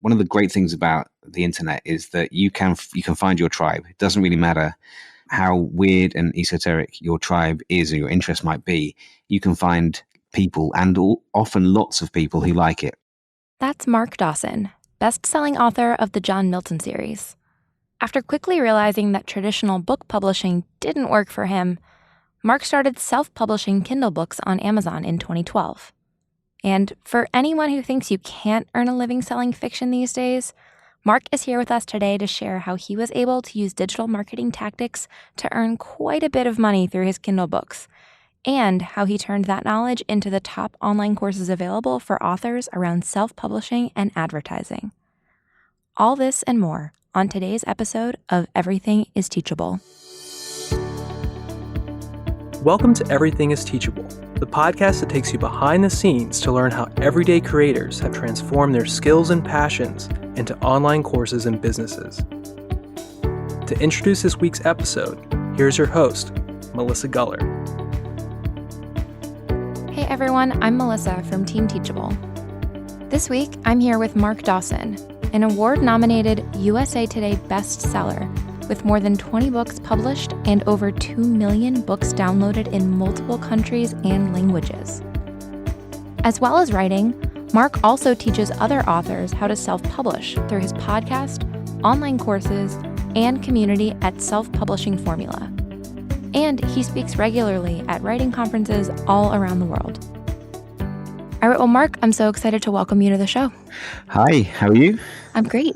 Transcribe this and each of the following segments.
one of the great things about the internet is that you can find your tribe. It doesn't really matter how weird and esoteric your tribe is or your interest might be. You can find people, and often lots of people, who like it. That's Mark Dawson, best-selling author of the John Milton series. After quickly realizing that traditional book publishing didn't work for him, Mark started self-publishing Kindle books on Amazon in 2012. And for anyone who thinks you can't earn a living selling fiction these days, Mark is here with us today to share how he was able to use digital marketing tactics to earn quite a bit of money through his Kindle books, and how he turned that knowledge into the top online courses available for authors around self-publishing and advertising. All this and more on today's episode of Everything is Teachable. Welcome to Everything is Teachable, the podcast that takes you behind the scenes to learn how everyday creators have transformed their skills and passions into online courses and businesses. To introduce this week's episode, here's your host, Melissa Guller. Hey everyone, I'm Melissa from Team Teachable. This week, I'm here with Mark Dawson, an award-nominated USA Today bestseller with more than 20 books published and over 2 million books downloaded in multiple countries and languages. As well as writing, Mark also teaches other authors how to self-publish through his podcast, online courses, and community at Self-Publishing Formula. And he speaks regularly at writing conferences all around the world. All right, well, Mark, I'm so excited to welcome you to the show. Hi, how are you? I'm great.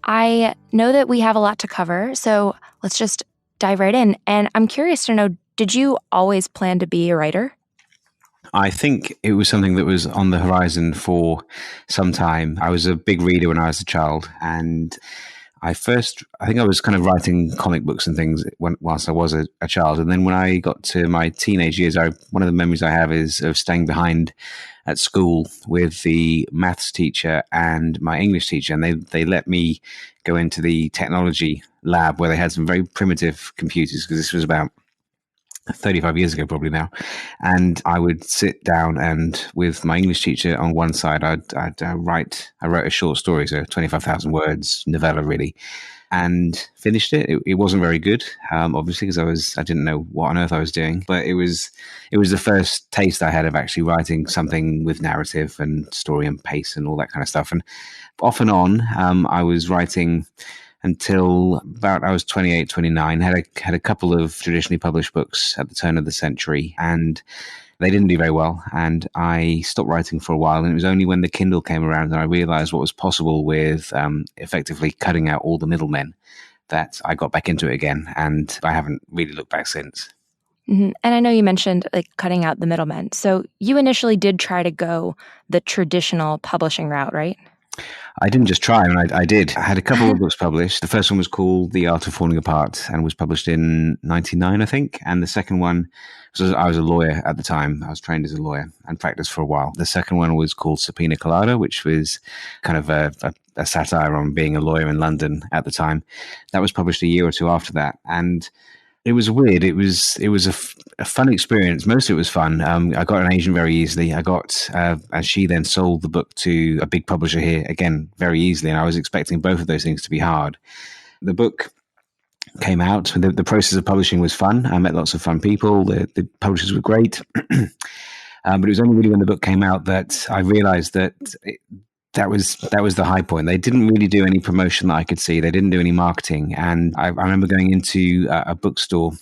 I know that we have a lot to cover, so let's just dive right in. And I'm curious to know, did you always plan to be a writer? I think it was something that was on the horizon for some time. I was a big reader when I was a child, and I think I was kind of writing comic books and things whilst I was a child. And then when I got to my teenage years, one of the memories I have is of staying behind at school with the maths teacher and my English teacher. And they let me go into the technology lab where they had some very primitive computers, because this was about 35 years ago, probably now. And I would sit down and with my English teacher on one side, I wrote a short story, so 25,000 words novella, really, and finished it. It wasn't very good, obviously, because I didn't know what on earth I was doing. But it was the first taste I had of actually writing something with narrative and story and pace and all that kind of stuff. And off and on, I was writing until about I was 28, 29, had a couple of traditionally published books at the turn of the century, and they didn't do very well. And I stopped writing for a while, and it was only when the Kindle came around and I realized what was possible with effectively cutting out all the middlemen that I got back into it again. And I haven't really looked back since. Mm-hmm. And I know you mentioned cutting out the middlemen. So you initially did try to go the traditional publishing route, right? I didn't just try, I did. I had a couple of books published. The first one was called The Art of Falling Apart and was published in 1999, I think. And the second one, I was a lawyer at the time. I was trained as a lawyer and practiced for a while. The second one was called Subpoena Colada, which was kind of a satire on being a lawyer in London at the time. That was published a year or two after that. And it was weird. It was a fun experience. Most of it was fun. I got an agent very easily. And she then sold the book to a big publisher here, again, very easily. And I was expecting both of those things to be hard. The book came out. The process of publishing was fun. I met lots of fun people. The publishers were great. But it was only really when the book came out that I realized that that was the high point. They didn't really do any promotion that I could see. They didn't do any marketing. And I remember going into a bookstore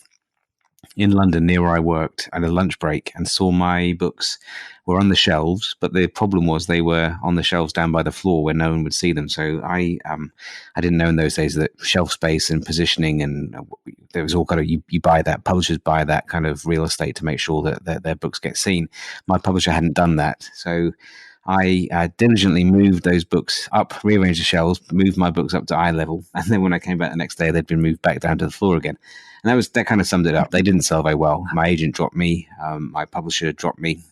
in London near where I worked at a lunch break and saw my books were on the shelves. But the problem was they were on the shelves down by the floor where no one would see them. So I didn't know in those days that shelf space and positioning, and there was all kind of, you buy that, publishers buy that kind of real estate to make sure that their books get seen. My publisher hadn't done that. So I diligently moved those books up, rearranged the shelves, moved my books up to eye level. And then when I came back the next day, they'd been moved back down to the floor again. And that kind of summed it up. They didn't sell very well. My agent dropped me. My publisher dropped me.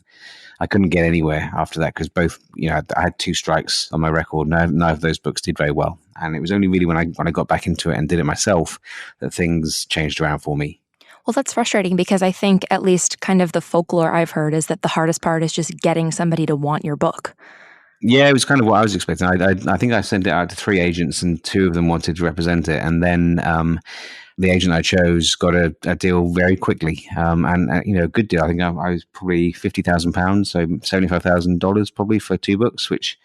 I couldn't get anywhere after that because both, I had 2 strikes on my record. None of those books did very well. And it was only really when I got back into it and did it myself that things changed around for me. Well, that's frustrating because I think at least kind of the folklore I've heard is that the hardest part is just getting somebody to want your book. Yeah, it was kind of what I was expecting. I think I sent it out to three agents, and two of them wanted to represent it. And then the agent I chose got a deal very quickly, and a good deal. I think I was probably £50,000, so $75,000 probably for two books, which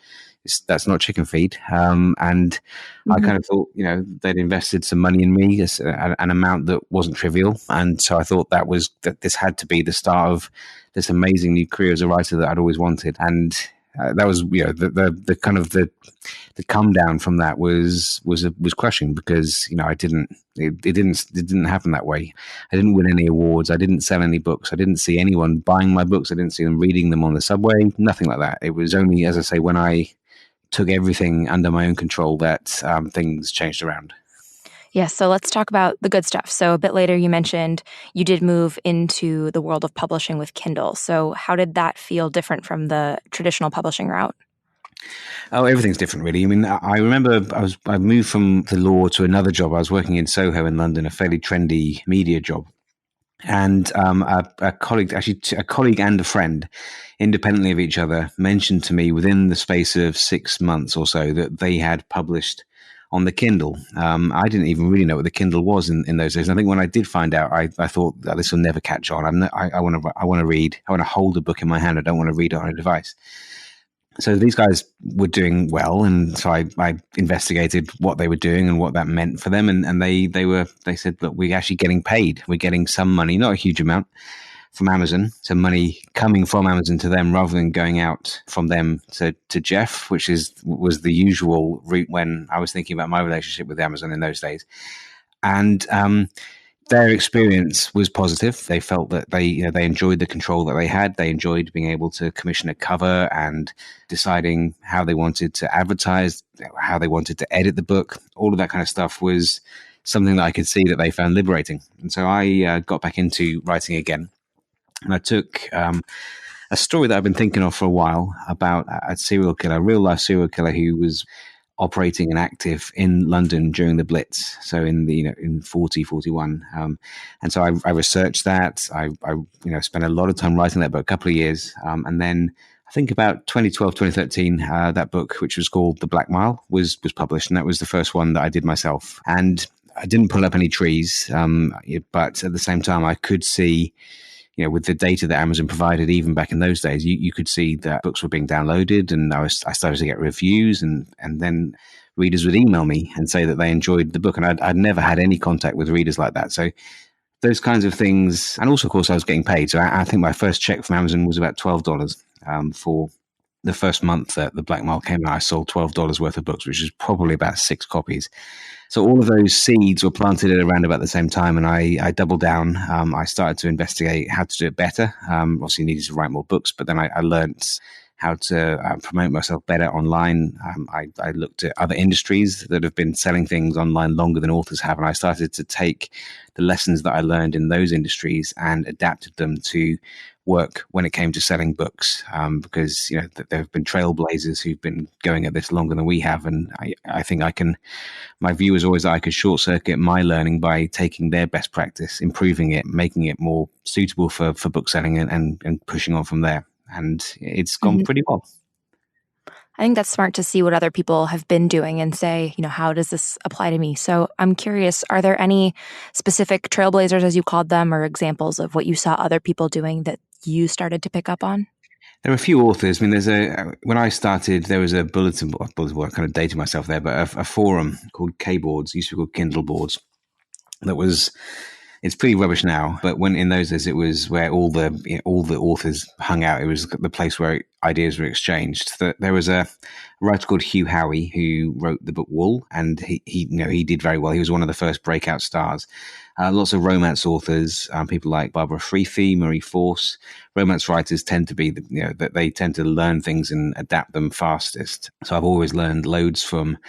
that's not chicken feed. And I kind of thought, they'd invested some money in me, an amount that wasn't trivial, and so I thought that this had to be the start of this amazing new career as a writer that I'd always wanted. And that was, the kind of the come down from that was crushing, because it didn't happen that way. I didn't win any awards. I didn't sell any books. I didn't see anyone buying my books. I didn't see them reading them on the subway. Nothing like that. It was only, as I say, when I took everything under my own control that things changed around. Yes, so let's talk about the good stuff. So a bit later, you mentioned you did move into the world of publishing with Kindle. So how did that feel different from the traditional publishing route? Oh, everything's different, really. I mean, I remember I moved from the law to another job. I was working in Soho in London, a fairly trendy media job. And a colleague and a friend, independently of each other, mentioned to me within the space of 6 months or so that they had published on the Kindle. I didn't even really know what the Kindle was in those days. And I think when I did find out, I thought that this will never catch on. I want to read. I want to hold a book in my hand. I don't want to read it on a device. So these guys were doing well, and so I investigated what they were doing and what that meant for them. And they said, look, we're actually getting paid. We're getting some money, not a huge amount, from Amazon, some money coming from Amazon to them rather than going out from them to Jeff, which was the usual route when I was thinking about my relationship with Amazon in those days. And their experience was positive. They felt that they enjoyed the control that they had. They enjoyed being able to commission a cover and deciding how they wanted to advertise, how they wanted to edit the book. All of that kind of stuff was something that I could see that they found liberating. And so I got back into writing again. And I took a story that I've been thinking of for a while about a serial killer, a real life serial killer who was operating and active in London during the Blitz, so in 41. And so I researched that. I spent a lot of time writing that book, a couple of years, and then I think about 2012, 2013, that book, which was called The Black Mile, was published, and that was the first one that I did myself. And I didn't pull up any trees, but at the same time, I could see, with the data that Amazon provided, even back in those days, you could see that books were being downloaded, and I started to get reviews, and then readers would email me and say that they enjoyed the book, and I'd never had any contact with readers like that. So those kinds of things, and also, of course, I was getting paid. So I think my first check from Amazon was about $12 for the first month that The Black Mile came out. I sold $12 worth of books, which is probably about 6 copies. So all of those seeds were planted at around about the same time, and I doubled down. I started to investigate how to do it better. Obviously needed to write more books, but then I learned how to promote myself better online. I looked at other industries that have been selling things online longer than authors have, and I started to take the lessons that I learned in those industries and adapted them to work when it came to selling books, because there have been trailblazers who've been going at this longer than we have, and I think my view is always that I could short circuit my learning by taking their best practice, improving it, making it more suitable for book selling, and pushing on from there. And it's gone pretty well. I think that's smart to see what other people have been doing and say, how does this apply to me? So I'm curious, are there any specific trailblazers, as you called them, or examples of what you saw other people doing that you started to pick up on? There are a few authors. I mean, when I started, there was a bulletin board. I kind of dated myself there, but a forum called K-Boards, used to be called Kindle Boards. It's pretty rubbish now, but when in those days it was where all the authors hung out. It was the place where ideas were exchanged. There was a writer called Hugh Howey who wrote the book Wool, and he did very well. He was one of the first breakout stars. Lots of romance authors, people like Barbara Freethy, Marie Force. Romance writers tend to be, that they tend to learn things and adapt them fastest. So I've always learned loads from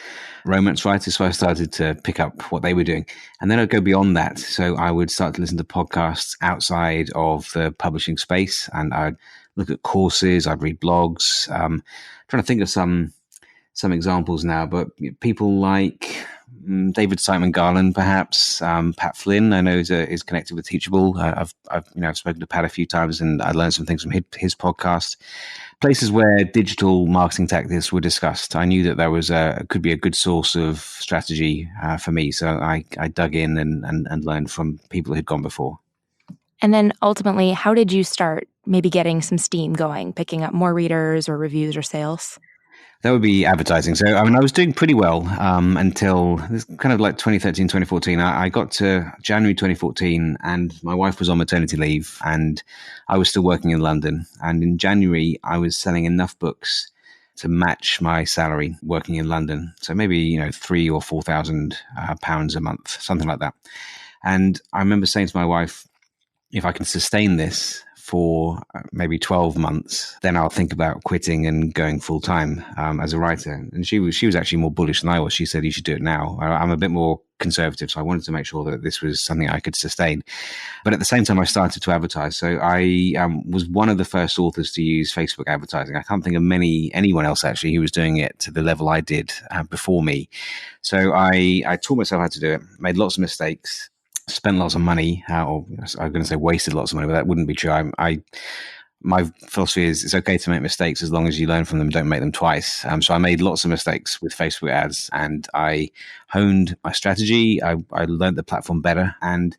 romance writers. So I started to pick up what they were doing. And then I'd go beyond that. So I would start to listen to podcasts outside of the publishing space, and I'd look at courses, I'd read blogs. Trying to think of some examples now, but people like, David Simon Garland, perhaps. Pat Flynn, I know, is connected with Teachable. I've spoken to Pat a few times, and I learned some things from his podcast. Places where digital marketing tactics were discussed. I knew that there was could be a good source of strategy for me, so I dug in and learned from people who'd gone before. And then ultimately, how did you start maybe getting some steam going, picking up more readers or reviews or sales? That would be advertising. So, I mean, I was doing pretty well until kind of like 2013, 2014. I got to January 2014 and my wife was on maternity leave and I was still working in London. And in January, I was selling enough books to match my salary working in London. So maybe, £3,000 or £4,000 a month, something like that. And I remember saying to my wife, if I can sustain this for maybe 12 months, then I'll think about quitting and going full time as a writer. And she was actually more bullish than I was. She said, you should do it now. I'm a bit more conservative, so I wanted to make sure that this was something I could sustain. But at the same time, I started to advertise. So I was one of the first authors to use Facebook advertising. I can't think of anyone else actually who was doing it to the level I did before me. So I taught myself how to do it, made lots of mistakes, spent lots of money, or I'm going to say wasted lots of money, but that wouldn't be true. My philosophy is it's okay to make mistakes as long as you learn from them, don't make them twice. So I made lots of mistakes with Facebook ads and I honed my strategy. I learned the platform better, and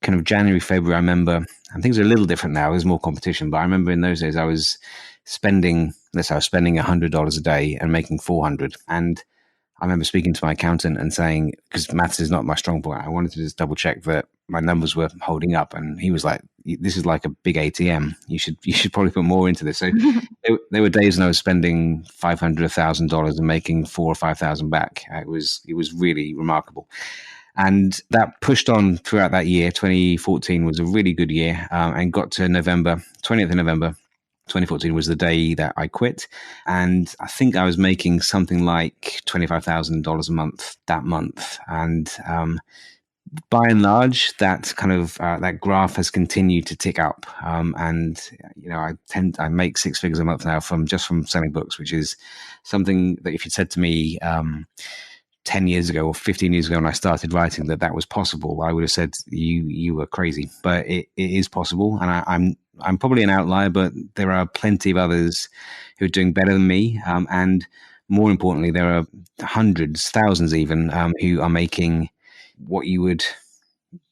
kind of January, February, I remember, and things are a little different now, there's more competition, but I remember in those days I was spending $100 a day and making 400. And I remember speaking to my accountant and saying, because maths is not my strong point, I wanted to just double check that my numbers were holding up. And he was like, this is like a big ATM. You should probably put more into this. So there were days when I was spending $500, $1,000 and making 4,000 or 5,000 back. It was really remarkable. And that pushed on throughout that year. 2014 was a really good year, and got to November, 20th of November. 2014 was the day that I quit. And I think I was making something like $25,000 a month that month. And by and large, that kind of that graph has continued to tick up. And I make six figures a month now from selling books, which is something that if you'd said to me 10 years ago or 15 years ago when I started writing that was possible, I would have said you were crazy. But it is possible, and I'm probably an outlier, but there are plenty of others who are doing better than me. And more importantly, there are hundreds, thousands even, who are making what you would,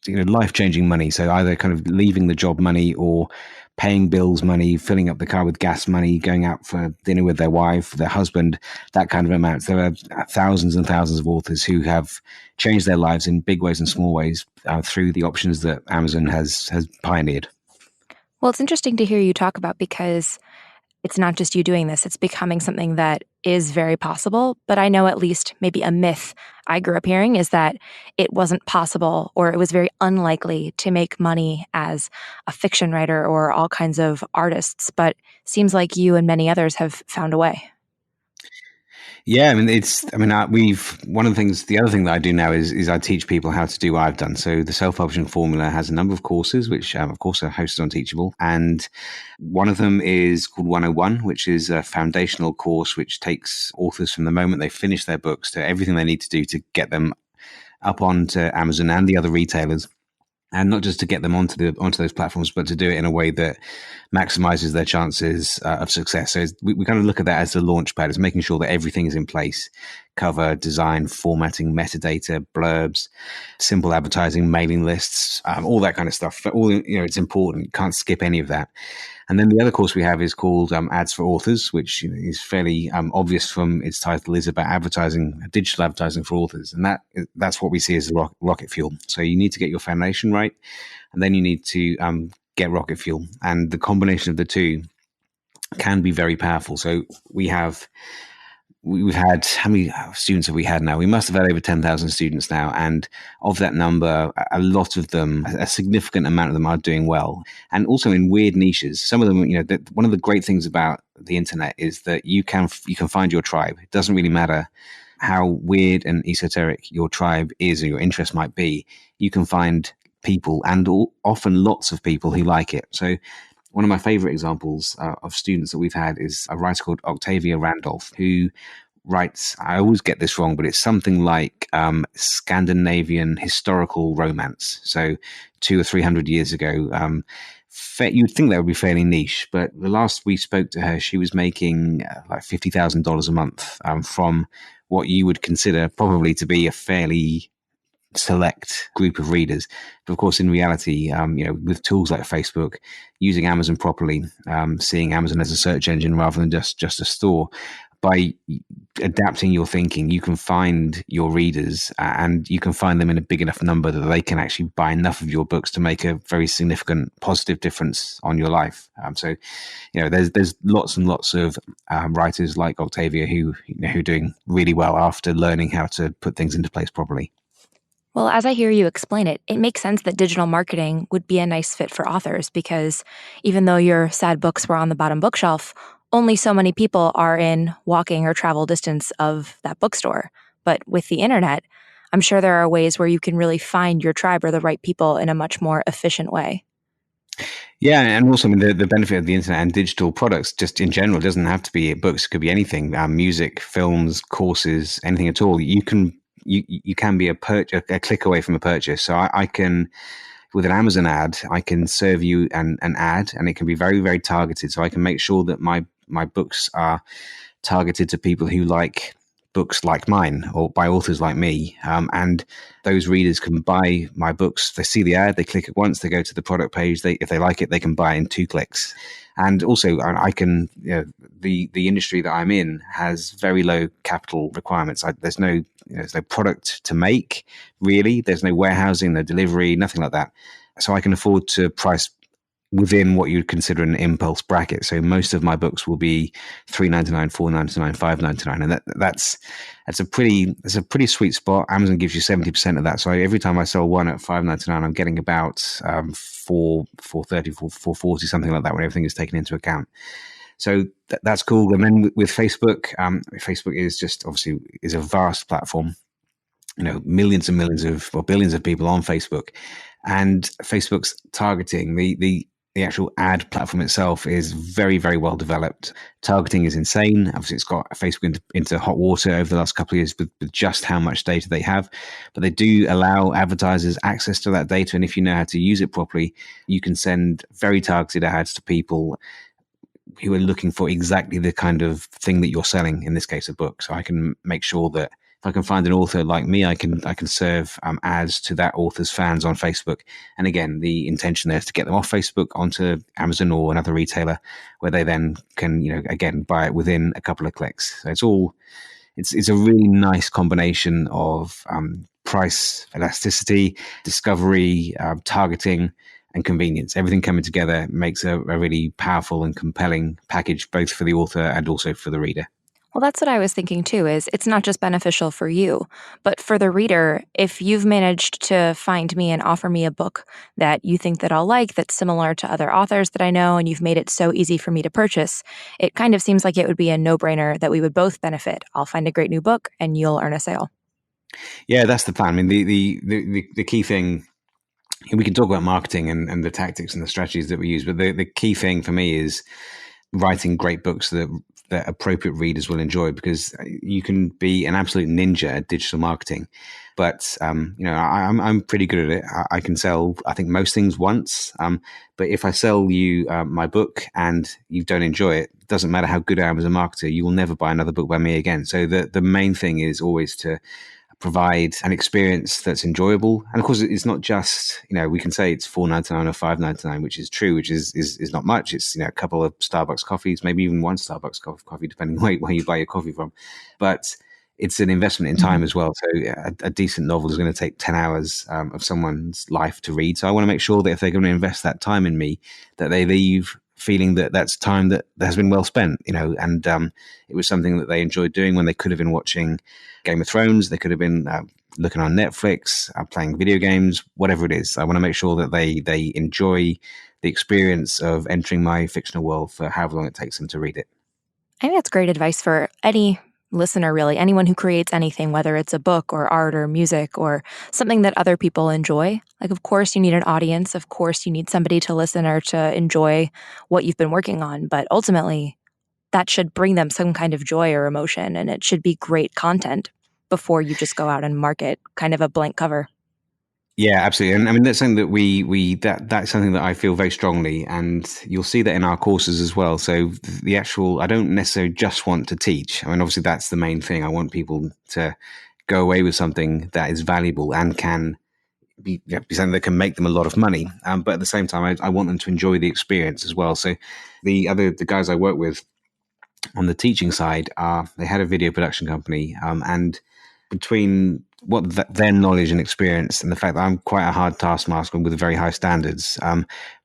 life-changing money. So either kind of leaving the job money or paying bills money, filling up the car with gas money, going out for dinner with their wife, their husband, that kind of amount. There are thousands and thousands of authors who have changed their lives in big ways and small ways through the options that Amazon has pioneered. Well, it's interesting to hear you talk about, because it's not just you doing this, it's becoming something that is very possible. But I know at least maybe a myth I grew up hearing is that it wasn't possible, or it was very unlikely to make money as a fiction writer or all kinds of artists. But seems like you and many others have found a way. Yeah, the other thing that I do now is I teach people how to do what I've done. So the self-publishing formula has a number of courses, which of course are hosted on Teachable. And one of them is called 101, which is a foundational course, which takes authors from the moment they finish their books to everything they need to do to get them up onto Amazon and the other retailers. And not just to get them onto those platforms, but to do it in a way that maximizes their chances of success. So we kind of look at that as the launch pad. It's making sure that everything is in place: cover, design, formatting, metadata, blurbs, simple advertising, mailing lists, all that kind of stuff. But it's important. You can't skip any of that. And then the other course we have is called Ads for Authors, which is fairly obvious from its title, is about advertising, digital advertising for authors. And that's what we see as rocket fuel. So you need to get your foundation right, and then you need to get rocket fuel. And the combination of the two can be very powerful. So we've had, how many students have we had now? We must have had over 10,000 students now. And of that number, a lot of them, a significant amount of them are doing well. And also in weird niches. Some of them, one of the great things about the internet is that you can find your tribe. It doesn't really matter how weird and esoteric your tribe is or your interest might be. You can find people, and often lots of people, who like it. So one of my favorite examples of students that we've had is a writer called Octavia Randolph, who writes, I always get this wrong, but it's something like like Scandinavian historical romance. So 200 or 300 years ago, you'd think that would be fairly niche, but the last we spoke to her, she was making like $50,000 a month from what you would consider probably to be a fairly select group of readers. But of course, in reality, with tools like Facebook, using Amazon properly, seeing Amazon as a search engine rather than just a store, by adapting your thinking, you can find your readers and you can find them in a big enough number that they can actually buy enough of your books to make a very significant positive difference on your life. There's lots and lots of writers like Octavia who are doing really well after learning how to put things into place properly. Well, as I hear you explain it, it makes sense that digital marketing would be a nice fit for authors because even though your sad books were on the bottom bookshelf, only so many people are in walking or travel distance of that bookstore. But with the internet, I'm sure there are ways where you can really find your tribe or the right people in a much more efficient way. Yeah, and also, I mean, the benefit of the internet and digital products, just in general, doesn't have to be books. It could be anything: music, films, courses, anything at all. You can be a click away from a purchase. So I can, with an Amazon ad, I can serve you an ad, and it can be very, very targeted. So I can make sure that my books are targeted to people who like books like mine or by authors like me. And those readers can buy my books. They see the ad, they click it once, they go to the product page. If they like it, they can buy in 2 clicks. And also I can, the industry that I'm in has very low capital requirements. There's no product to make, really. There's no warehousing, no delivery, nothing like that. So I can afford to price within what you'd consider an impulse bracket. So most of my books will be $3.99, $4.99, $5.99, and that's a pretty sweet spot. Amazon gives you 70% of that. So every time I sell one at $5.99, I'm getting about $4.30, $4.40, something like that, when everything is taken into account. So that's cool. And then with Facebook, Facebook is just obviously is a vast platform. Millions and millions or billions of people on Facebook, and Facebook's targeting the actual ad platform itself is very, very well developed. Targeting is insane. Obviously, it's got Facebook into hot water over the last couple of years with just how much data they have. But they do allow advertisers access to that data. And if you know how to use it properly, you can send very targeted ads to people who are looking for exactly the kind of thing that you're selling, in this case, a book. So I can make sure that if I can find an author like me, I can serve ads to that author's fans on Facebook. And again, the intention there is to get them off Facebook onto Amazon or another retailer, where they then can, again, buy it within a couple of clicks. So it's a really nice combination of price elasticity, discovery, targeting, and convenience. Everything coming together makes a really powerful and compelling package, both for the author and also for the reader. Well, that's what I was thinking too, is it's not just beneficial for you, but for the reader. If you've managed to find me and offer me a book that you think that I'll like, that's similar to other authors that I know, and you've made it so easy for me to purchase, it kind of seems like it would be a no-brainer that we would both benefit. I'll find a great new book and you'll earn a sale. Yeah, that's the plan. I mean, the key thing, we can talk about marketing and the tactics and the strategies that we use, but the key thing for me is writing great books that appropriate readers will enjoy, because you can be an absolute ninja at digital marketing, but I'm pretty good at it. I can sell, I think, most things once, but if I sell you my book and you don't enjoy it, doesn't matter how good I am as a marketer, you will never buy another book by me again. So the main thing is always to provide an experience that's enjoyable. And of course, it's not just, we can say it's $4.99 or $5.99, which is true, which is not much. It's, a couple of Starbucks coffees, maybe even one Starbucks coffee, depending on where you buy your coffee from. But it's an investment in time as well. So a decent novel is going to take 10 hours of someone's life to read. So I want to make sure that if they're going to invest that time in me, that they leave feeling that that's time that has been well spent, and it was something that they enjoyed doing when they could have been watching Game of Thrones, they could have been looking on Netflix, playing video games, whatever it is. I want to make sure that they enjoy the experience of entering my fictional world for however long it takes them to read it. I think that's great advice for any listener, really, anyone who creates anything, whether it's a book or art or music or something that other people enjoy. Like, of course, you need an audience. Of course, you need somebody to listen or to enjoy what you've been working on. But ultimately, that should bring them some kind of joy or emotion, and it should be great content. before you just go out and market kind of a blank cover. Yeah, absolutely. And I mean, that's something that that's something that I feel very strongly, and you'll see that in our courses as well. So the actual, I don't necessarily just want to teach. I mean, obviously that's the main thing. I want people to go away with something that is valuable and can be something that can make them a lot of money. But at the same time, I want them to enjoy the experience as well. So the guys I work with on the teaching side they had a video production company, and between their knowledge and experience and the fact that I'm quite a hard taskmaster with very high standards,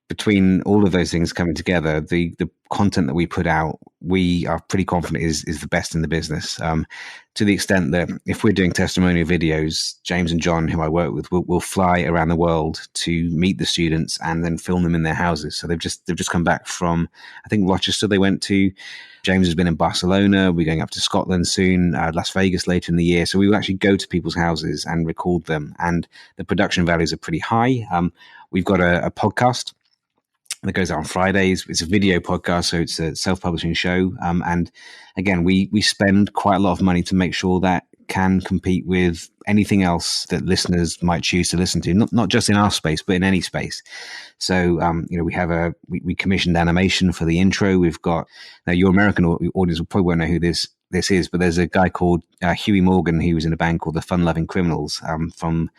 between all of those things coming together, the content that we put out, we are pretty confident is the best in the business. To the extent that if we're doing testimonial videos, James and John, who I work with, will fly around the world to meet the students and then film them in their houses. So they've just come back from, I think, Rochester they went to. James has been in Barcelona. We're going up to Scotland soon, Las Vegas later in the year. So we will actually go to people's houses and record them. And the production values are pretty high. We've got a podcast that goes out on Fridays. It's a video podcast, so it's a self-publishing show. And again, we spend quite a lot of money to make sure that can compete with anything else that listeners might choose to listen to, not just in our space, but in any space. So, we have we commissioned animation for the intro. We've got, now your American audience will probably won't know who this is, but there's a guy called Huey Morgan who was in a band called the Fun Loving Criminals from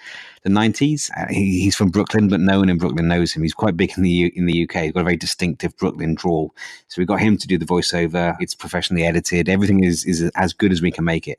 the 90s. He's from Brooklyn, but no one in Brooklyn knows him. He's quite big in the UK. He's got a very distinctive Brooklyn drawl. So we got him to do the voiceover. It's professionally edited. Everything is as good as we can make it.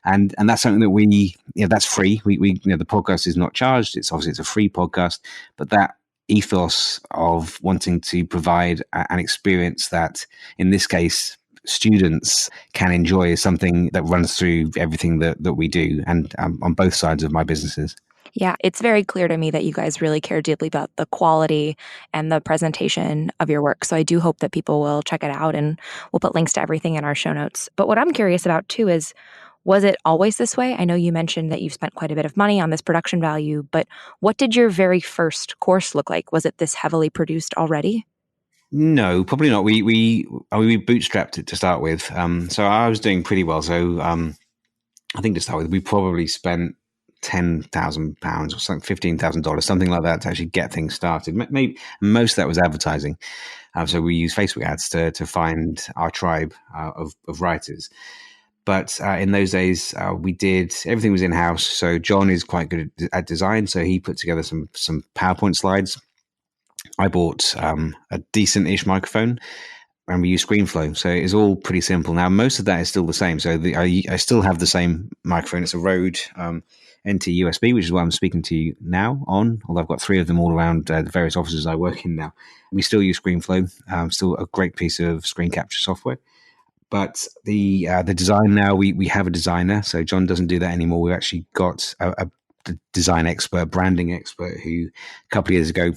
And that's something that that's free. We the podcast is not charged. It's a free podcast, but that ethos of wanting to provide an experience that, in this case, students can enjoy is something that runs through everything that we do, and on both sides of my businesses. Yeah, it's very clear to me that you guys really care deeply about the quality and the presentation of your work. So I do hope that people will check it out, and we'll put links to everything in our show notes. But what I'm curious about too is, was it always this way? I know you mentioned that you've spent quite a bit of money on this production value, but what did your very first course look like? Was it this heavily produced already? No, probably not. We bootstrapped it to start with. So I was doing pretty well. So I think to start with, we probably spent £10,000 or something, $15,000, something like that, to actually get things started. Maybe most of that was advertising. So we used Facebook ads to find our tribe of writers. But in those days, everything was in-house. So John is quite good at design. So he put together some PowerPoint slides. I bought a decent-ish microphone, and we use ScreenFlow. So it's all pretty simple. Now, most of that is still the same. So I still have the same microphone. It's a Rode NT USB, which is what I'm speaking to you now on, although I've got 3 of them all around the various offices I work in now. We still use ScreenFlow, still a great piece of screen capture software. But the design now, we have a designer. So John doesn't do that anymore. We've actually got a design expert, branding expert, who a couple of years ago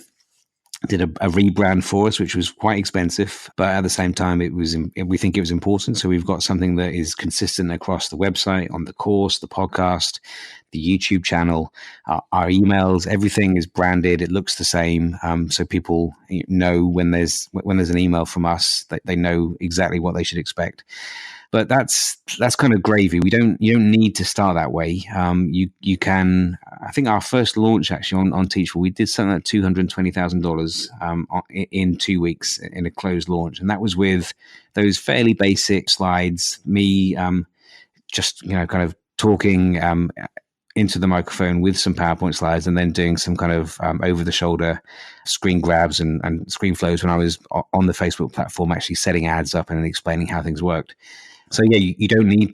did a rebrand for us, which was quite expensive, but at the same time, we think it was important. So we've got something that is consistent across the website, on the course, the podcast, the YouTube channel, our emails. Everything is branded. It looks the same, so people know when there's an email from us, that they know exactly what they should expect. But that's kind of gravy. You don't need to start that way. You can. I think our first launch actually on Teachable, we did something like $220,000 in 2 weeks in a closed launch, and that was with those fairly basic slides. Me just kind of talking into the microphone with some PowerPoint slides, and then doing some kind of over-the-shoulder screen grabs and screen flows when I was on the Facebook platform, actually setting ads up and explaining how things worked. So yeah, you don't need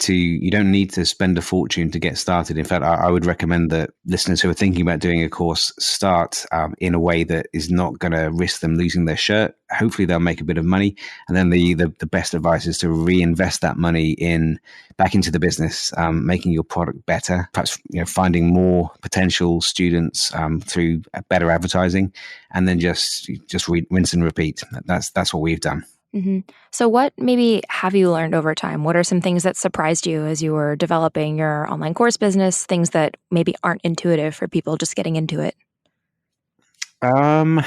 to spend a fortune to get started. In fact, I would recommend that listeners who are thinking about doing a course start in a way that is not going to risk them losing their shirt. Hopefully, they'll make a bit of money, and then the best advice is to reinvest that money back into the business, making your product better. Perhaps finding more potential students through better advertising, and then just rinse and repeat. That's what we've done. Mm-hmm. So what maybe have you learned over time? What are some things that surprised you as you were developing your online course business, things that maybe aren't intuitive for people just getting into it? I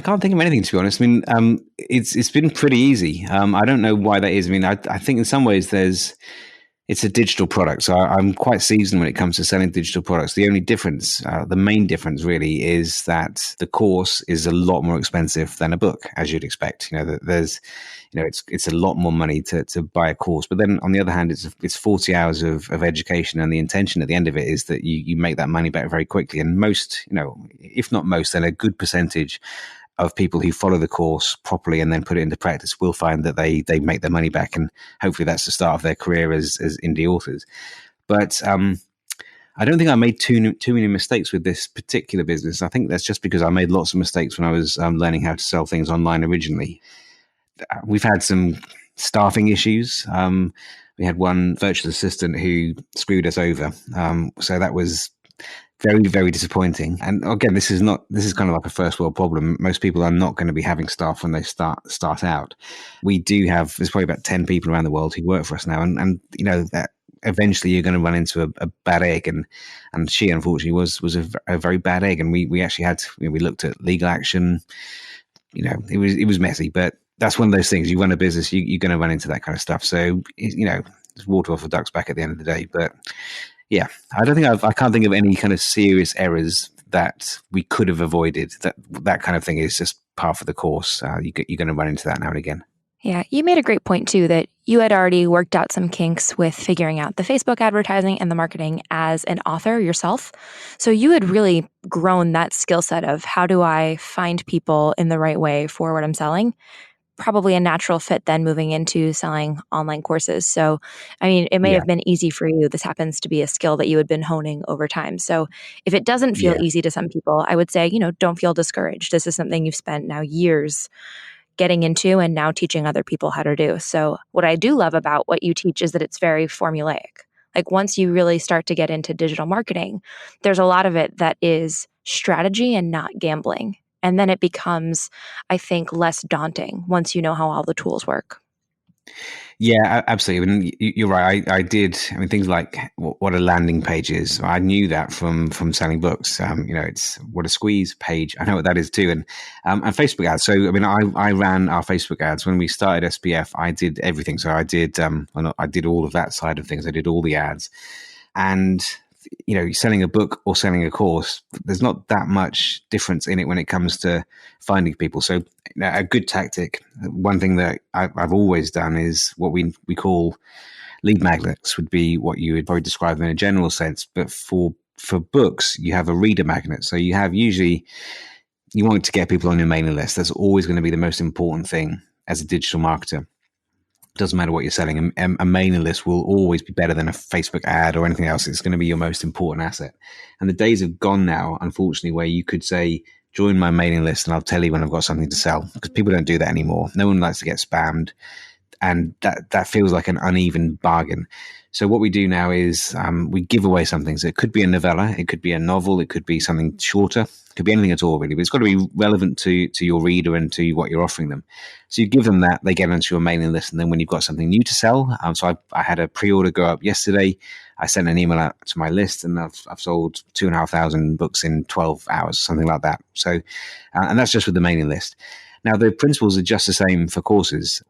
can't think of anything, to be honest. I mean, it's been pretty easy. I don't know why that is. I mean, I think in some ways there's It's a digital product, so I'm quite seasoned when it comes to selling digital products. The only difference, the main difference really, is that the course is a lot more expensive than a book, as you'd expect. There's, it's a lot more money to buy a course. But then on the other hand, it's 40 hours of education, and the intention at the end of it is that you make that money back very quickly. And most, if not most, then a good percentage of people who follow the course properly and then put it into practice will find that they make their money back, and hopefully that's the start of their career as indie authors. But I don't think I made too many mistakes with this particular business. I think that's just because I made lots of mistakes when I was learning how to sell things online originally. We've had some staffing issues. We had one virtual assistant who screwed us over. So that was very, very disappointing. And again, this is kind of like a first world problem. Most people are not going to be having staff when they start out. We do have, there's probably about 10 people around the world who work for us now. And that eventually you're going to run into a bad egg. And she, unfortunately, was a very bad egg. And we actually had, we looked at legal action. It was messy, but that's one of those things. You run a business, you're going to run into that kind of stuff. So, it's water off a duck's back at the end of the day. But yeah, I can't think of any kind of serious errors that we could have avoided. That kind of thing is just par for the course. You're going to run into that now and again. Yeah, you made a great point too, that you had already worked out some kinks with figuring out the Facebook advertising and the marketing as an author yourself. So you had really grown that skill set of how do I find people in the right way for what I'm selling? Probably a natural fit then moving into selling online courses. So, I mean, it may have been easy for you. This happens to be a skill that you had been honing over time. So if it doesn't feel easy to some people, I would say, don't feel discouraged. This is something you've spent now years getting into and now teaching other people how to do. So what I do love about what you teach is that it's very formulaic. Like once you really start to get into digital marketing, there's a lot of it that is strategy and not gambling. And then it becomes, I think, less daunting once you know how all the tools work. Yeah, absolutely. I mean, you're right. I did. I mean, things like what a landing page is. I knew that from selling books. It's what a squeeze page. I know what that is too. And Facebook ads. So, I mean, I ran our Facebook ads when we started SPF. I did everything. So I did. I did all of that side of things. I did all the ads, and selling a book or selling a course, there's not that much difference in it when it comes to finding people. So a good tactic, one thing that I've always done is what we call lead magnets, would be what you would probably describe in a general sense. But for books, you have a reader magnet. So you want to get people on your mailing list. That's always going to be the most important thing as a digital marketer. Doesn't matter what you're selling. A mailing list will always be better than a Facebook ad or anything else. It's going to be your most important asset. And the days have gone now, unfortunately, where you could say, join my mailing list and I'll tell you when I've got something to sell, because people don't do that anymore. No one likes to get spammed. And that feels like an uneven bargain. So what we do now is we give away something. So it could be a novella, it could be a novel, it could be something shorter, it could be anything at all really, but it's got to be relevant to your reader and to what you're offering them. So you give them that, they get onto your mailing list, and then when you've got something new to sell, so I had a pre-order go up yesterday. I sent an email out to my list, and I've sold 2,500 books in 12 hours, something like that. So, and that's just with the mailing list. Now, the principles are just the same for courses.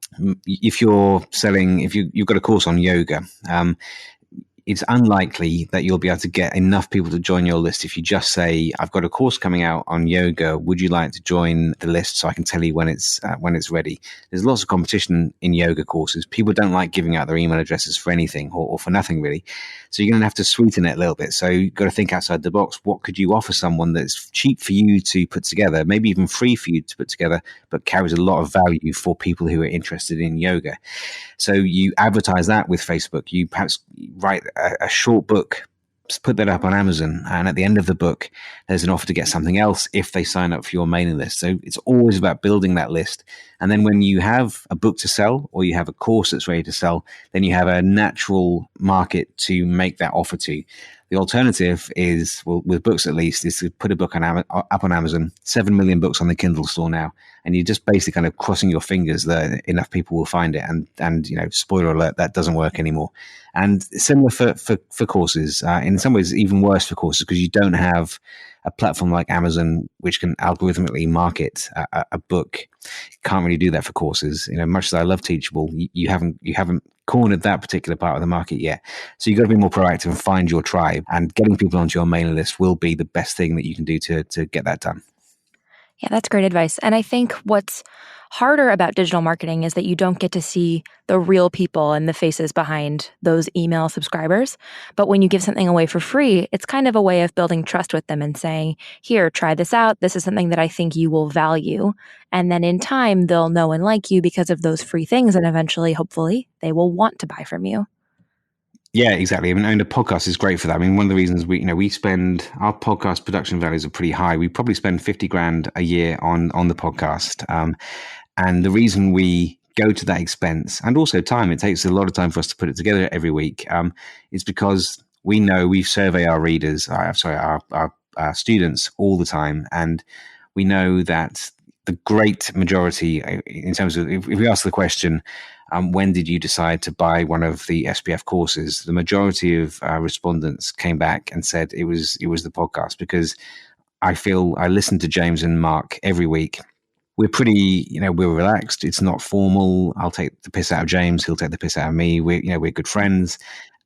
If you've got a course on yoga, it's unlikely that you'll be able to get enough people to join your list if you just say, I've got a course coming out on yoga. Would you like to join the list so I can tell you when it's ready? There's lots of competition in yoga courses. People don't like giving out their email addresses for anything or for nothing really. So you're going to have to sweeten it a little bit. So you've got to think outside the box. What could you offer someone that's cheap for you to put together, maybe even free for you to put together, but carries a lot of value for people who are interested in yoga? So you advertise that with Facebook. You perhaps write a short book, put that up on Amazon, and at the end of the book, there's an offer to get something else if they sign up for your mailing list. So it's always about building that list. And then when you have a book to sell or you have a course that's ready to sell, then you have a natural market to make that offer to. The alternative is, well, with books at least, is to put a book up on Amazon. 7 million books on the Kindle store now, and you're just basically kind of crossing your fingers that enough people will find it. And spoiler alert, that doesn't work anymore. And similar for courses. In some ways, even worse for courses, because you don't have a platform like Amazon which can algorithmically market a book. You can't really do that for courses. Much as I love Teachable, you haven't cornered that particular part of the market yet. So you've got to be more proactive and find your tribe, and getting people onto your mailing list will be the best thing that you can do to get that done. Yeah, that's great advice. And I think what's harder about digital marketing is that you don't get to see the real people and the faces behind those email subscribers. But when you give something away for free, it's kind of a way of building trust with them and saying, here, try this out. This is something that I think you will value. And then in time, they'll know and like you because of those free things. And eventually, hopefully, they will want to buy from you. Yeah, exactly. I mean, and a podcast is great for that. I mean, one of the reasons we spend, our podcast production values are pretty high. We probably spend 50 grand a year on the podcast. And the reason we go to that expense, and also time, it takes a lot of time for us to put it together every week, is because we know we survey our readers, our students all the time. And we know that the great majority, in terms of, if we ask the question, when did you decide to buy one of the SPF courses? The majority of respondents came back and said it was the podcast, because I listen to James and Mark every week. We're pretty, we're relaxed. It's not formal. I'll take the piss out of James. He'll take the piss out of me. We're good friends,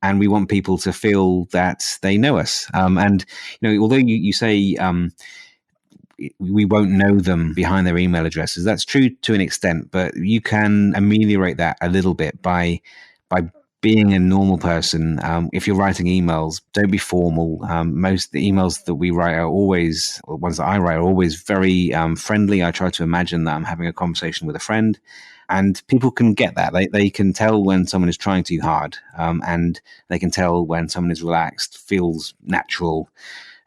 and we want people to feel that they know us. And although you say we won't know them behind their email addresses, that's true to an extent, but you can ameliorate that a little bit by being a normal person. If you're writing emails, don't be formal. Most of the emails that we write are always, or ones that I write, are always very friendly. I try to imagine that I'm having a conversation with a friend, and people can get that. They can tell when someone is trying too hard, and they can tell when someone is relaxed, feels natural.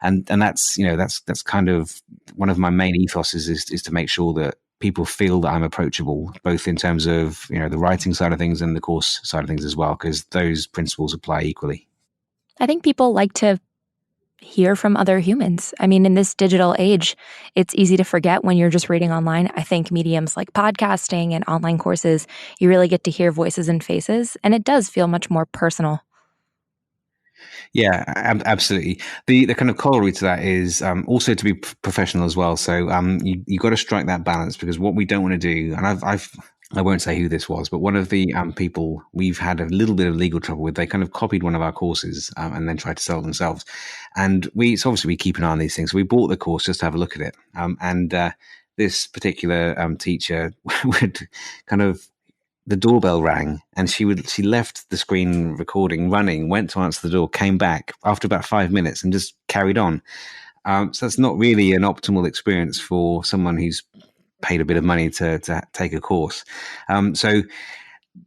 And that's kind of one of my main ethoses is to make sure that people feel that I'm approachable, both in terms of the writing side of things and the course side of things as well, because those principles apply equally. I think people like to hear from other humans. I mean, in this digital age, it's easy to forget when you're just reading online. I think mediums like podcasting and online courses, you really get to hear voices and faces, and it does feel much more personal. Yeah, absolutely. The kind of corollary to that is also to be professional as well. So you got to strike that balance, because what we don't want to do, and I won't say who this was, but one of the people we've had a little bit of legal trouble with, they kind of copied one of our courses and then tried to sell it themselves. And so obviously we keep an eye on these things. So we bought the course just to have a look at it. And this particular teacher would kind of, the doorbell rang, and she left the screen recording running, went to answer the door, came back after about 5 minutes and just carried on. So that's not really an optimal experience for someone who's paid a bit of money to take a course. So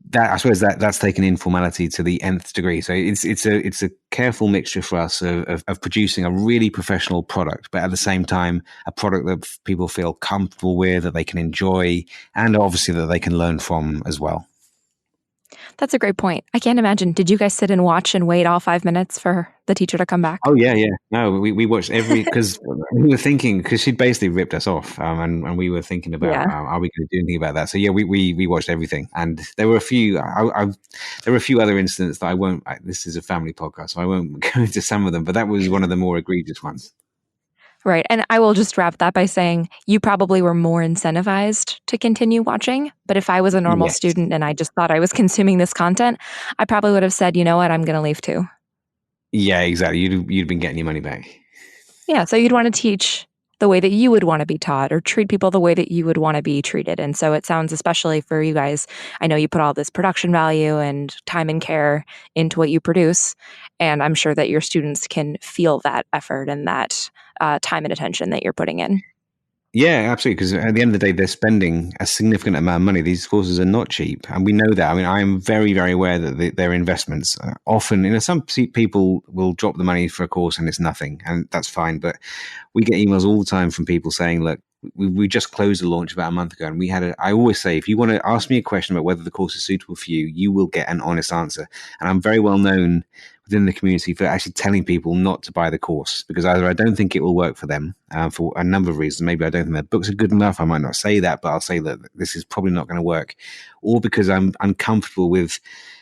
that, I suppose that's taken informality to the nth degree. So it's a careful mixture for us of producing a really professional product, but at the same time a product that people feel comfortable with, that they can enjoy, and obviously that they can learn from as well. That's a great point. I can't imagine. Did you guys sit and watch and wait all 5 minutes for the teacher to come back? Oh, yeah. No, we watched because we were thinking, because she'd basically ripped us off, and we were thinking about, are we going to do anything about that? So yeah, we watched everything, and there were a few. There were a few other incidents that I won't. This is a family podcast, so I won't go into some of them, but that was one of the more egregious ones. Right. And I will just wrap that by saying you probably were more incentivized to continue watching. But if I was a normal student and I just thought I was consuming this content, I probably would have said, you know what, I'm going to leave too. Yeah, exactly. You'd been getting your money back. Yeah. So you'd want to teach the way that you would want to be taught, or treat people the way that you would want to be treated. And so it sounds, especially for you guys, I know you put all this production value and time and care into what you produce. And I'm sure that your students can feel that effort and that time and attention that you're putting in. Yeah, absolutely. Because at the end of the day, they're spending a significant amount of money. These courses are not cheap, and we know that. I mean, I am very, very aware that they're investments. Often, some people will drop the money for a course and it's nothing, and that's fine. But we get emails all the time from people saying, "Look, we just closed the launch about a month ago, and we had I always say, if you want to ask me a question about whether the course is suitable for you, you will get an honest answer." And I'm very well known within the community for actually telling people not to buy the course, because either I don't think it will work for them for a number of reasons. Maybe I don't think their books are good enough. I might not say that, but I'll say that this is probably not going to work, or because I'm uncomfortable with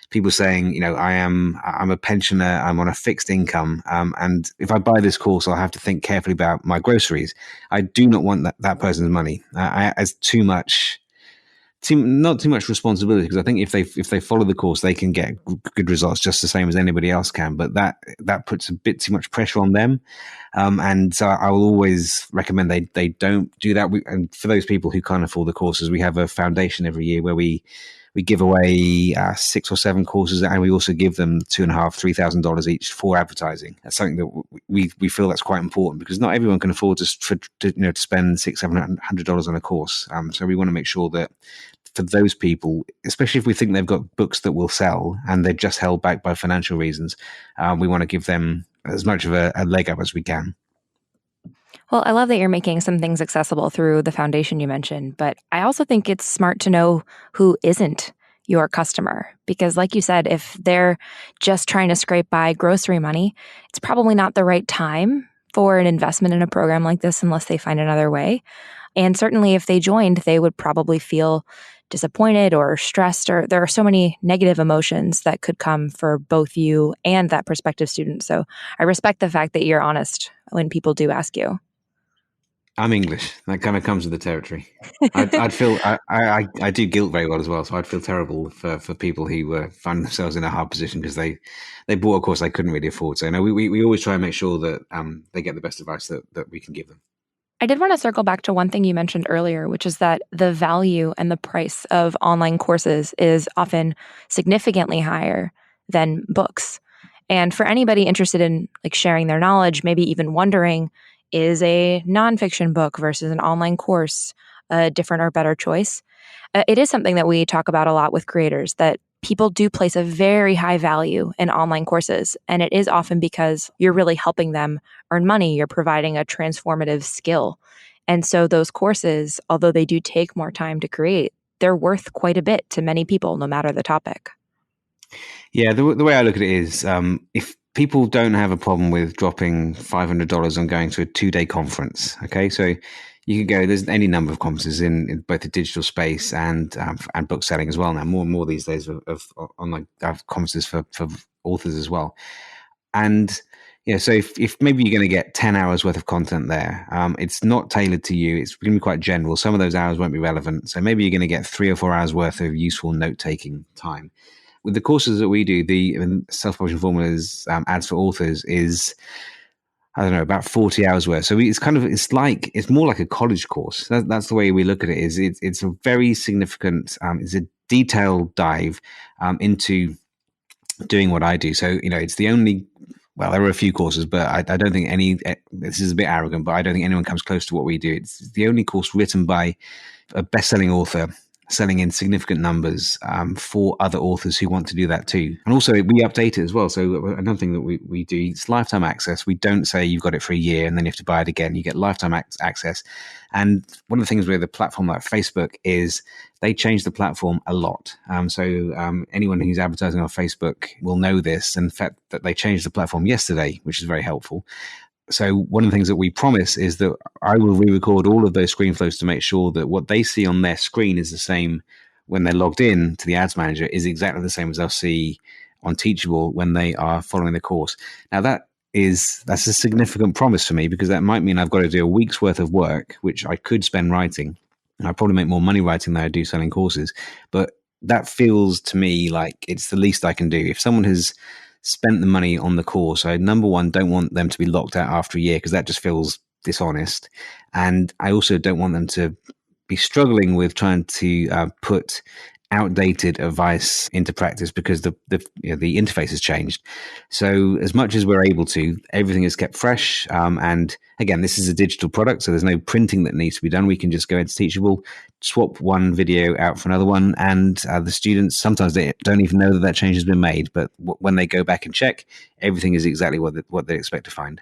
people saying, I'm a pensioner, I'm on a fixed income, and if I buy this course, I'll have to think carefully about my groceries. I do not want that person's money. It's too much not too much responsibility, because I think if they follow the course, they can get good results just the same as anybody else can. But that puts a bit too much pressure on them, and so I will always recommend they don't do that. And for those people who can't afford the courses, we have a foundation every year where we give away 6 or 7 courses, and we also give them $2,500-$3,000 each for advertising. That's something that we feel that's quite important, because not everyone can afford to spend $600-$700 on a course. So we want to make sure that for those people, especially if we think they've got books that will sell and they're just held back by financial reasons, we want to give them as much of a leg up as we can. Well, I love that you're making some things accessible through the foundation you mentioned, but I also think it's smart to know who isn't your customer. Because like you said, if they're just trying to scrape by grocery money, it's probably not the right time for an investment in a program like this unless they find another way. And certainly if they joined, they would probably feel disappointed or stressed, or there are so many negative emotions that could come for both you and that prospective student. So I respect the fact that you're honest when people do ask you. I'm English. That kind of comes with the territory. I'd feel I do guilt very well as well, so I'd feel terrible for people who find themselves in a hard position because they bought a course they couldn't really afford. So no, we always try and make sure that they get the best advice that we can give them. I did want to circle back to one thing you mentioned earlier, which is that the value and the price of online courses is often significantly higher than books. And for anybody interested in sharing their knowledge, maybe even wondering, is a nonfiction book versus an online course a different or better choice? It is something that we talk about a lot with creators, that people do place a very high value in online courses. And it is often because you're really helping them earn money. You're providing a transformative skill. And so those courses, although they do take more time to create, they're worth quite a bit to many people, no matter the topic. Yeah, the way I look at it is, if people don't have a problem with dropping $500 on going to a 2-day conference, okay, so you could go. There's any number of conferences in both the digital space and book selling as well now. More and more these days of online conferences for authors as well. And so if maybe you're going to get 10 hours worth of content there, it's not tailored to you. It's going to be quite general. Some of those hours won't be relevant. So maybe you're going to get 3 or 4 hours worth of useful note-taking time. With the courses that we do, the self-publishing formulas, ads for authors is, I don't know, about 40 hours worth. So it's more like a college course. That's the way we look at it. It's a very significant, it's a detailed dive into doing what I do. So, it's the only, well, there are a few courses, but I don't think this is a bit arrogant, but I don't think anyone comes close to what we do. It's the only course written by a best-selling author, selling in significant numbers for other authors who want to do that too. And also we update it as well. So another thing that we do, it's lifetime access. We don't say you've got it for a year and then you have to buy it again. You get lifetime access. And one of the things with a platform like Facebook is they change the platform a lot. So anyone who's advertising on Facebook will know this. And in fact, that they changed the platform yesterday, which is very helpful. So one of the things that we promise is that I will re-record all of those screen flows to make sure that what they see on their screen is the same when they're logged in to the ads manager, is exactly the same as they'll see on Teachable when they are following the course. Now that's a significant promise for me, because that might mean I've got to do a week's worth of work, which I could spend writing. And I probably make more money writing than I do selling courses. But that feels to me like it's the least I can do. If someone has spent the money on the course, I, number one, don't want them to be locked out after a year, because that just feels dishonest. And I also don't want them to be struggling with trying to put outdated advice into practice, because the interface has changed. So as much as we're able to, everything is kept fresh. And again, this is a digital product, so there's no printing that needs to be done. We can just go into Teachable, swap one video out for another one, and the students, sometimes they don't even know that change has been made. But when they go back and check, everything is exactly what they expect to find.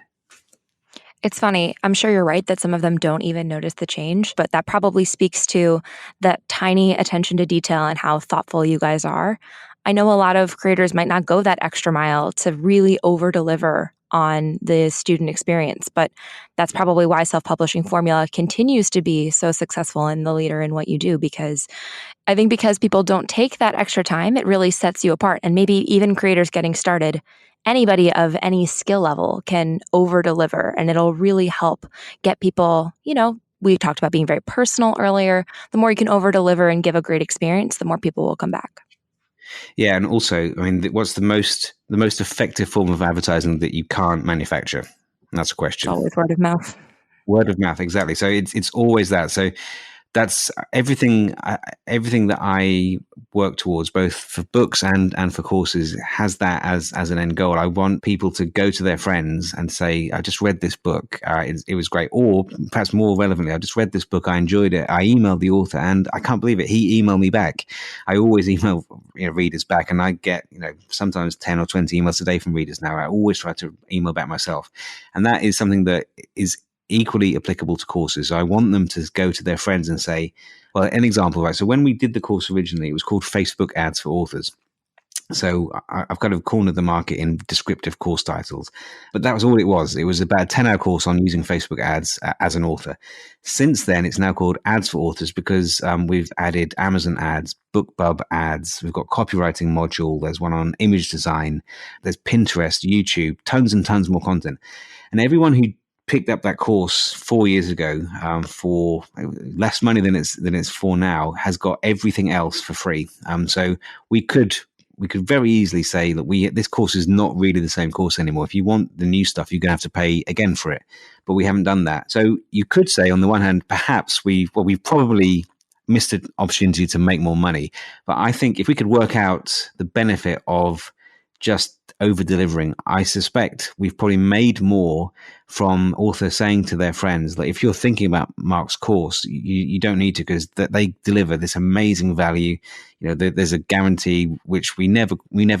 It's funny. I'm sure you're right that some of them don't even notice the change, but that probably speaks to that tiny attention to detail and how thoughtful you guys are. I know a lot of creators might not go that extra mile to really over-deliver on the student experience, but that's probably why Self-Publishing Formula continues to be so successful and the leader in what you do, because I think because people don't take that extra time, it really sets you apart. And maybe even creators getting started, anybody of any skill level can over-deliver, and it'll really help get people, We talked about being very personal earlier. The more you can over deliver and give a great experience, the more people will come back. Yeah, and also, I mean, what's the most effective form of advertising that you can't manufacture? And that's a It's question. always word of mouth. Word of mouth, exactly. So it's always that. So that's everything. Everything that I work towards, both for books and for courses, has that as an end goal. I want people to go to their friends and say, "I just read this book. It was great." Or perhaps more relevantly, "I just read this book. I enjoyed it. I emailed the author, and I can't believe it. He emailed me back." I always email readers back, and I get sometimes 10 or 20 emails a day from readers now. I always try to email back myself, and that is something that is equally applicable to courses. So I want them to go to their friends and say, well, an example, right? So when we did the course originally, it was called Facebook Ads for Authors. So I've kind of cornered the market in descriptive course titles, but that was all it was. It was about a 10-hour course on using Facebook ads as an author. Since then, it's now called Ads for Authors because we've added Amazon ads, BookBub ads. We've got copywriting module. There's one on image design. There's Pinterest, YouTube, tons and tons more content. And everyone who picked up that course 4 years ago for less money than it's for now has got everything else for free. So we could very easily say that this course is not really the same course anymore. If you want the new stuff, you're going to have to pay again for it. But we haven't done that. So you could say, on the one hand, perhaps we've probably missed an opportunity to make more money. But I think if we could work out the benefit of just over delivering, I suspect we've probably made more from authors saying to their friends, like, if you're thinking about Mark's course, you don't need to, because they deliver this amazing value. There's a guarantee which we never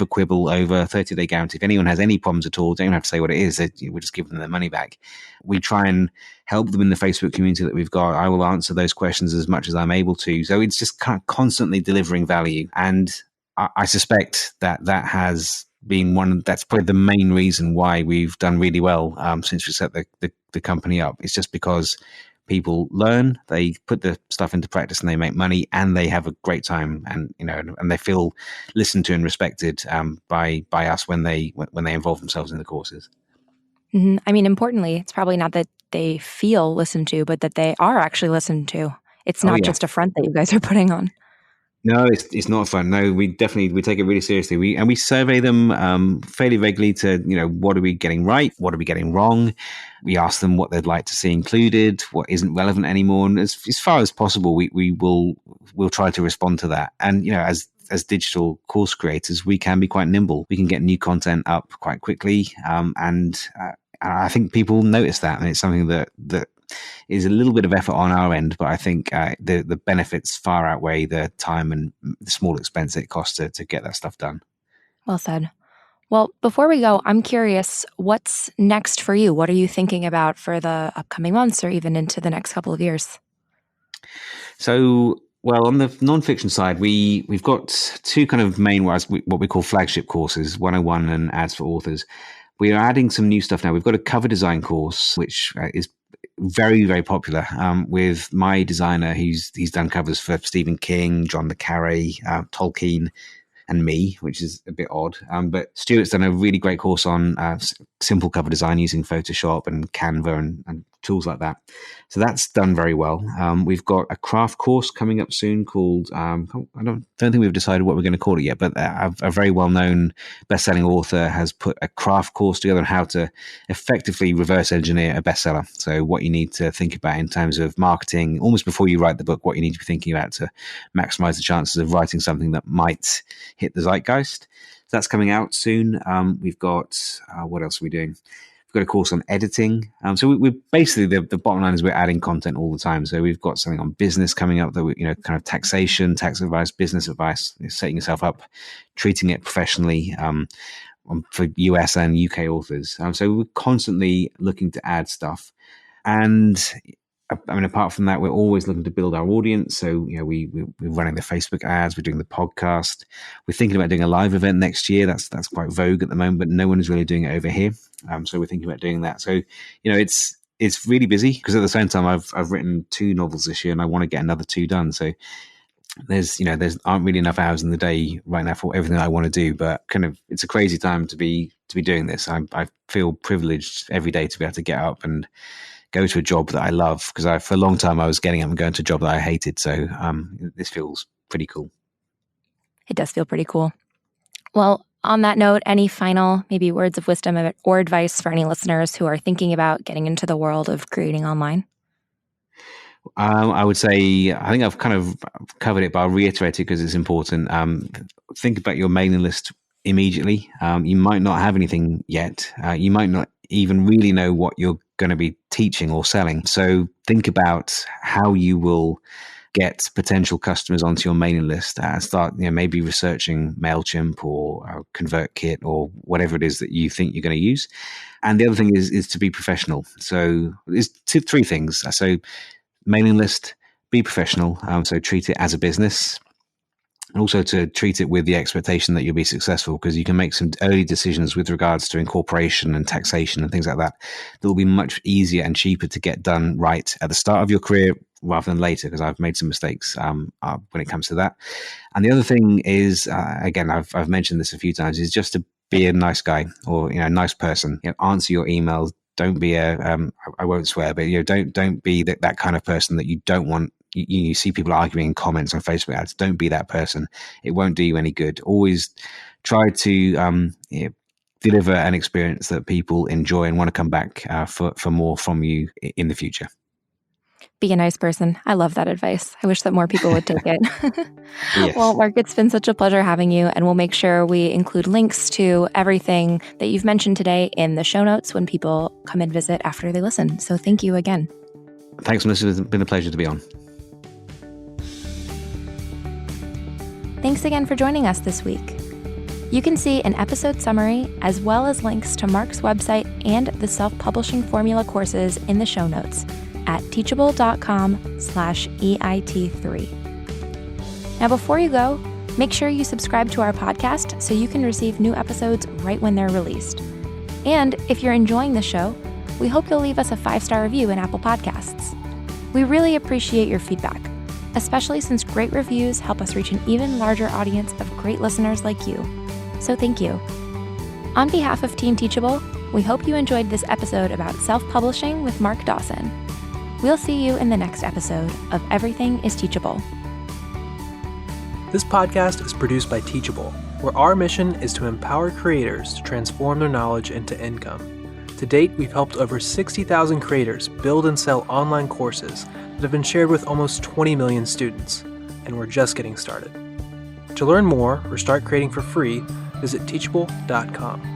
quibble over, 30-day guarantee. If anyone has any problems at all, don't have to say what it is. We'll just give them their money back. We try and help them in the Facebook community that we've got. I will answer those questions as much as I'm able to. So it's just kind of constantly delivering value. And I suspect that has been that's probably the main reason why we've done really well since we set the company up. It's just because people learn, they put the stuff into practice, and they make money, and they have a great time, and and they feel listened to and respected by us when they involve themselves in the courses. Mm-hmm. I mean, importantly, it's probably not that they feel listened to, but that they are actually listened to. It's not just a front that you guys are putting on. No, it's not fun. No, we take it really seriously. We survey them fairly regularly to, what are we getting right? What are we getting wrong? We ask them what they'd like to see included, what isn't relevant anymore. And as far as possible, we'll try to respond to that. And, as digital course creators, we can be quite nimble. We can get new content up quite quickly. And I think people notice that. And it's something that is a little bit of effort on our end, but I think the benefits far outweigh the time and the small expense it costs to get that stuff done. Well said. Well, before we go, I'm curious, what's next for you? What are you thinking about for the upcoming months or even into the next couple of years? So, well, on the nonfiction side, we've got two kind of main, what we call flagship courses, 101 and Ads for Authors. We are adding some new stuff now. We've got a cover design course, which is very, very popular with my designer. He's done covers for Stephen King, John le Carré, Tolkien, and me, which is a bit odd. But Stuart's done a really great course on simple cover design using Photoshop and Canva and tools like that. So that's done very well. We've got a craft course coming up soon called, I don't think we've decided what we're going to call it yet, but a very well-known best-selling author has put a craft course together on how to effectively reverse engineer a bestseller. So what you need to think about in terms of marketing, almost before you write the book, what you need to be thinking about to maximize the chances of writing something that might hit the zeitgeist. So that's coming out soon. We've got, what else are we doing? We've got a course on editing. So we're basically, the bottom line is we're adding content all the time. So we've got something on business coming up that we, kind of taxation, tax advice, business advice, setting yourself up, treating it professionally for US and UK authors. So we're constantly looking to add stuff. And I mean, apart from that, we're always looking to build our audience. So, we're running the Facebook ads, we're doing the podcast. We're thinking about doing a live event next year. That's quite vogue at the moment, but no one is really doing it over here. So we're thinking about doing that. So, it's really busy because at the same time, I've written 2 novels this year and I want to get another 2 done. So there's aren't really enough hours in the day right now for everything I want to do, but kind of it's a crazy time to be doing this. I feel privileged every day to be able to get up and go to a job that I love, because for a long time I was getting up and going to a job that I hated. So this feels pretty cool. It does feel pretty cool. Well, on that note, any final maybe words of wisdom or advice for any listeners who are thinking about getting into the world of creating online? I would say, I think I've kind of covered it, but I'll reiterate it because it's important. Think about your mailing list immediately. You might not have anything yet. You might not even really know what you're going to be teaching or selling. So think about how you will get potential customers onto your mailing list. Start, maybe researching MailChimp or ConvertKit or whatever it is that you think you're going to use. And the other thing is to be professional. So there's three things. So mailing list, be professional. So treat it as a business. And also to treat it with the expectation that you'll be successful, because you can make some early decisions with regards to incorporation and taxation and things like that that will be much easier and cheaper to get done right at the start of your career rather than later, because I've made some mistakes when it comes to that. And the other thing is, again, I've mentioned this a few times, is just to be a nice guy or a nice person. Answer your emails. Don't be I won't swear, but don't be that kind of person that you don't want. You see people arguing in comments on Facebook ads. Don't be that person. It won't do you any good. Always try to deliver an experience that people enjoy and want to come back for more from you in the future. Be a nice person. I love that advice. I wish that more people would take it. Yes. Well, Mark, it's been such a pleasure having you, and we'll make sure we include links to everything that you've mentioned today in the show notes when people come and visit after they listen. So thank you again. Thanks, Melissa. It's been a pleasure to be on. Thanks again for joining us this week. You can see an episode summary as well as links to Mark's website and the self-publishing formula courses in the show notes at teachable.com/EIT3. Now, before you go, make sure you subscribe to our podcast so you can receive new episodes right when they're released. And if you're enjoying the show, we hope you'll leave us a 5-star review in Apple Podcasts. We really appreciate your feedback, especially since great reviews help us reach an even larger audience of great listeners like you. So thank you. On behalf of Team Teachable, we hope you enjoyed this episode about self-publishing with Mark Dawson. We'll see you in the next episode of Everything is Teachable. This podcast is produced by Teachable, where our mission is to empower creators to transform their knowledge into income. To date, we've helped over 60,000 creators build and sell online courses that have been shared with almost 20 million students, and we're just getting started. To learn more or start creating for free, visit teachable.com.